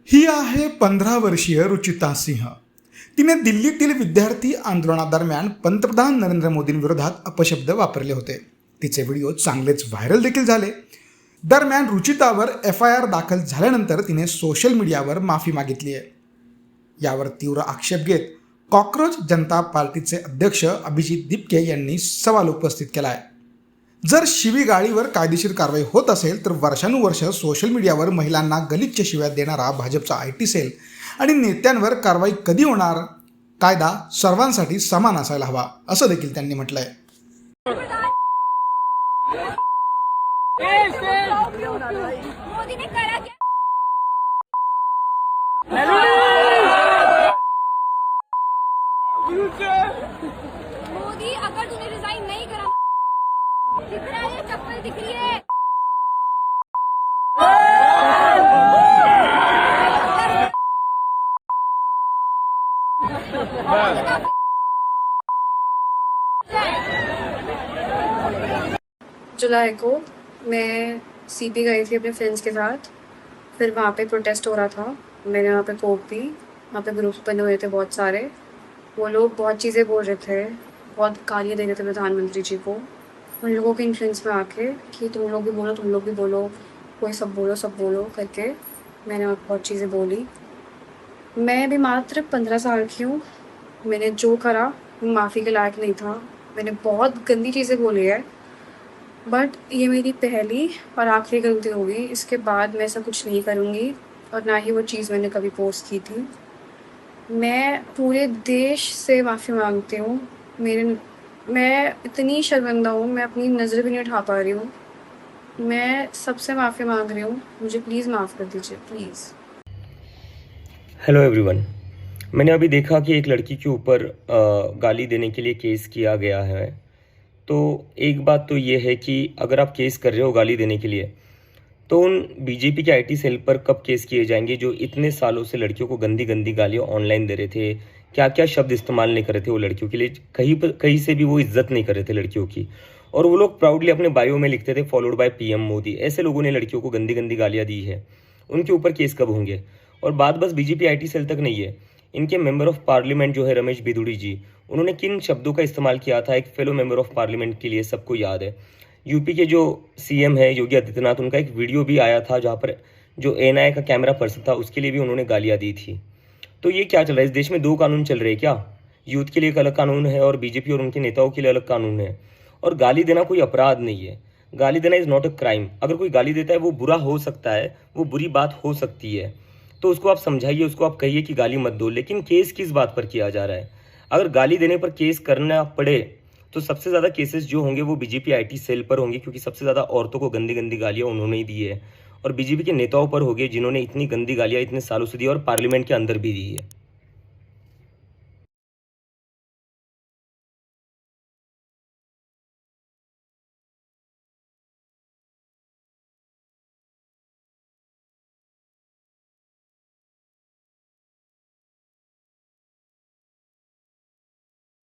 ही आहे 15 वर्षीय रुचिता सिंह. तिने दिल्लीतील विद्यार्थी आंदोलनादरम्यान पंतप्रधान नरेंद्र मोदींविरोधात अपशब्द वापरले होते. तिचे व्हिडिओ चांगलेच व्हायरल देखील झाले. दरम्यान रुचितावर FIR दाखल झाल्यानंतर तिने सोशल मीडियावर माफी मागितली आहे. यावर तीव्र आक्षेप घेत कॉक्रोच जनता पार्टीचे अध्यक्ष अभिजित दीपके यांनी सवाल उपस्थित केला आहे. जर शिवीगाळीवर कायदेशीर कारवाई होत असेल तर वर्षानुवर्ष सोशल मीडियावर महिलांना गलिच्छ शिव्या देणारा भाजपचा IT सेल आणि नेत्यांवर कारवाई कधी होणार? कायदा सर्वांसाठी समान असायला हवा असं देखील त्यांनी म्हटलंय. मोदी अगर तूने रिजाइन नहीं करा, दिख रहा है चप्पल दिख रही है. जुलाई को मैं CP गई थी अपने फ्रेंड्स के साथ. फिर वहाँ पे प्रोटेस्ट हो रहा था. मैंने वहाँ पे कोक पी. वहाँ पे ग्रुप्स बने हुए थे बहुत सारे. वो लोग बहुत चीज़ें बोल रहे थे, बहुत गालियाँ दे रहे थे प्रधानमंत्री जी को. उन लोगों के इन्फ्लुएंस में आके कि तुम लोग भी बोलो, कोई सब बोलो करके मैंने बहुत चीज़ें बोली. मैं भी मात्र 15 साल की हूँ. मैंने जो करा वो माफ़ी के लायक नहीं था. मैंने बहुत गंदी चीज़ें बोली है, बट ये मेरी पहली और आखिरी गलती होगी. इसके बाद मैं ऐसा कुछ नहीं करूँगी और ना ही वो चीज़ मैंने कभी पोस्ट की थी. मैं पूरे देश से माफ़ी मांगती हूँ. मैं इतनी शर्मिंदा हूँ, मैं अपनी नज़र भी नहीं उठा पा रही हूँ. मैं सबसे माफ़ी मांग रही हूँ. मुझे प्लीज़ माफ़ कर दीजिए, प्लीज़. Hello everyone. मैंने अभी देखा कि एक लड़की के ऊपर गाली देने के लिए केस किया गया है. तो एक बात तो ये है कि अगर आप केस कर रहे हो गाली देने के लिए, तो उन बीजेपी के IT सेल पर कब केस किए जाएंगे जो इतने सालों से लड़कियों को गंदी गंदी गालियाँ ऑनलाइन दे रहे थे. क्या क्या शब्द इस्तेमाल नहीं कर रहे थे वो लड़कियों के लिए. कहीं से भी वो इज्जत नहीं कर रहे थे लड़कियों की. और वो लोग प्राउडली अपने बायो में लिखते थे फॉलोड बाय PM मोदी. ऐसे लोगों ने लड़कियों को गंदी गंदी गालियाँ दी है. उनके ऊपर केस कब होंगे? और बात बस बीजेपी IT सेल तक नहीं है. इनके मेंबर ऑफ पार्लियामेंट जो है रमेश बिधूड़ी जी, उन्होंने किन शब्दों का इस्तेमाल किया था एक फेलो मेंबर ऑफ पार्लियामेंट के लिए सबको याद है. यूपी के जो CM है योगी आदित्यनाथ, उनका एक वीडियो भी आया था जहाँ पर जो ANI का कैमरा पर्सन था उसके लिए भी उन्होंने गालियाँ दी थी. तो ये क्या चल रहा है? इस देश में 2 कानून चल रहे हैं क्या? यूथ के लिए एक अलग कानून है और बीजेपी और उनके नेताओं के लिए अलग कानून है. और गाली देना कोई अपराध नहीं है. गाली देना इज़ नॉट अ क्राइम. अगर कोई गाली देता है वो बुरा हो सकता है, वो बुरी बात हो सकती है, तो उसको आप समझाइए, उसको आप कहिए कि गाली मत दो. लेकिन केस किस बात पर किया जा रहा है? अगर गाली देने पर केस करना पड़े तो सबसे ज़्यादा केसेस जो होंगे वो बीजेपी IT सेल पर होंगे, क्योंकि सबसे ज़्यादा औरतों को गंदी गंदी गालियाँ उन्होंने ही दी है. और बीजेपी के नेताओं पर होंगे जिन्होंने इतनी गंदी गालियाँ इतने सालों से दी और पार्लियामेंट के अंदर भी दी है.